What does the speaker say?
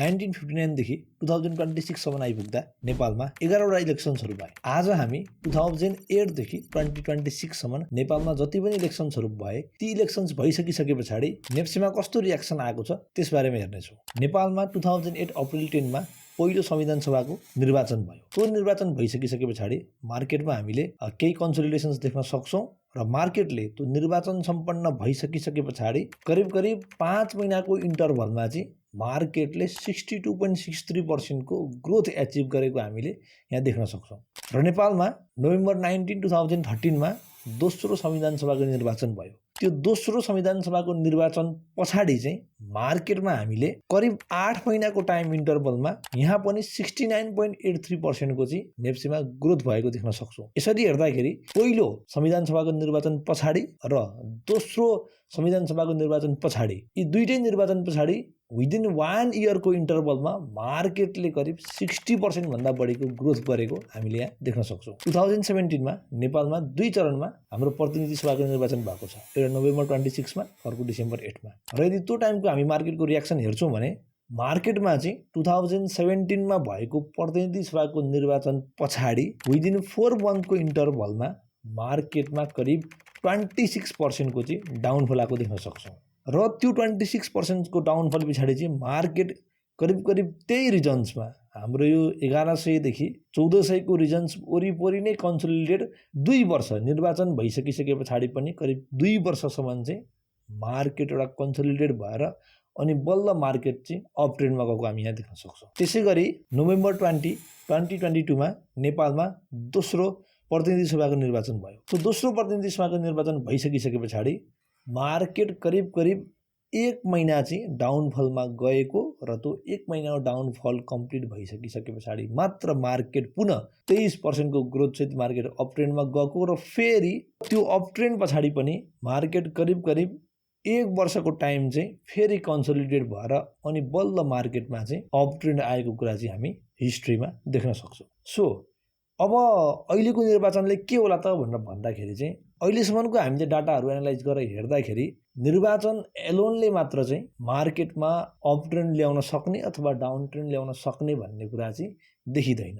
1959 देखि 2026 सम्म आइपुग्दा नेपालमा 11 वटा इलेक्सन्सहरू भए। आज हामी 2008 देखि 2026 सम्म नेपालमा जति पनि इलेक्सन्सहरू भए ती इलेक्सन्स भइसकिसके पछाडि नेप्सीमा कस्तो रियाक्सन आएको छ त्यसबारेमा हेर्नेछौँ। नेपालमा 2008 अप्रिल 10 मा पहिलो संविधान सभाको निर्वाचन भयो। त्यो निर्वाचन भइसकिसके पछाडि मार्केटमा हामीले केही कन्सोलिडेसन्स देख्न सक्छौँ र मार्केटले त्यो निर्वाचन सम्पन्न भइसकिसके पछाडि करिब 5 महिनाको इन्टरभलमा चाहिँ मार्केटले 62.63% को ग्रोथ एचिभ गरेको हामीले यहाँ देख्न सक्छौँ। र नेपालमा नोभेम्बर 19, 2013 मा दोस्रो संविधान सभाको निर्वाचन भयो। त्यो दोस्रो संविधान सभाको निर्वाचन पछाडि चाहिँ मार्केटमा हामीले करिब 8 महिनाको टाइम इन्टरभलमा यहाँ पनि 69.83% को चाहिँ नेप्सीमा ग्रोथ भएको देख्न सक्छौँ। यसरी हेर्दाखेरि पहिलो संविधान सभाको निर्वाचन पछाडि र दोस्रो संविधान सभाको निर्वाचन पछाडि यी दुईटै निर्वाचन पछाडि विदिन 1 इयरको इन्टरभलमा मार्केटले करिब 60% भन्दा बढीको ग्रोथ गरेको हामीले यहाँ देख्न सक्छौँ। 2017 मा नेपालमा 2 चरणमा हाम्रो प्रतिनिधि सभाको निर्वाचन भएको छ। एउटा नोभेम्बर 26 मा, अर्को डिसेम्बर 8 मा। र यदि त्यो टाइमको हामी मार्केटको रियाक्सन हेर्छौँ भने मार्केटमा चाहिँ 2017 मा भएको प्रतिनिधि सभाको निर्वाचन पछाडि विदिन 4 मन्थको इन्टरभलमा मार्केटमा करिब 26% को चाहिँ डाउनफल आएको देख्न सक्छौँ। र त्यो 26% को डाउनफल पछाडि चाहिँ मार्केट करिब त्यही रिजन्समा हाम्रो यो 1100 देखि 1400 को रिजन्स वरिपरि नै कन्सोलिडेट 2 वर्ष निर्वाचन भइसकिसके पछाडि पनि करिब 2 वर्षसम्म चाहिँ मार्केट एउटा कन्सोलिडेट भएर अनि बल्ल मार्केट चाहिँ अप ट्रेन्डमा गएको हामी यहाँ देख्न सक्छौँ। त्यसैगरी नोभेम्बर 20, 2022 मा नेपालमा दोस्रो प्रतिनिधि सभाको निर्वाचन भयो। त्यो दोस्रो प्रतिनिधि सभाको निर्वाचन भइसकिसके पछाडि मार्केट करिब 1 महिना चाहिँ डाउनफलमा गएको र त्यो 1 महिनाको डाउनफल कम्प्लिट भइसकिसके पछाडि मात्र मार्केट पुनः 23% को ग्रोथ सहित मार्केट अप ट्रेन्डमा गएको र फेरि त्यो अप ट्रेन्ड पछाडि पनि मार्केट करिब 1 वर्षको टाइम चाहिँ फेरि कन्सोलिडेट भएर अनि बल्ल मार्केटमा चाहिँ अप ट्रेन्ड आएको कुरा चाहिँ हामी हिस्ट्रीमा देख्न सक्छौँ। सो अब अहिलेको निर्वाचनले के होला त भनेर भन्दाखेरि चाहिँ अहिलेसम्मको हामीले डाटाहरू एनालाइज गरेर हेर्दाखेरि निर्वाचन एलोनले मात्र चाहिँ मार्केटमा अप ट्रेन्ड ल्याउन सक्ने अथवा डाउन ट्रेन्ड ल्याउन सक्ने भन्ने कुरा चाहिँ देखिँदैन।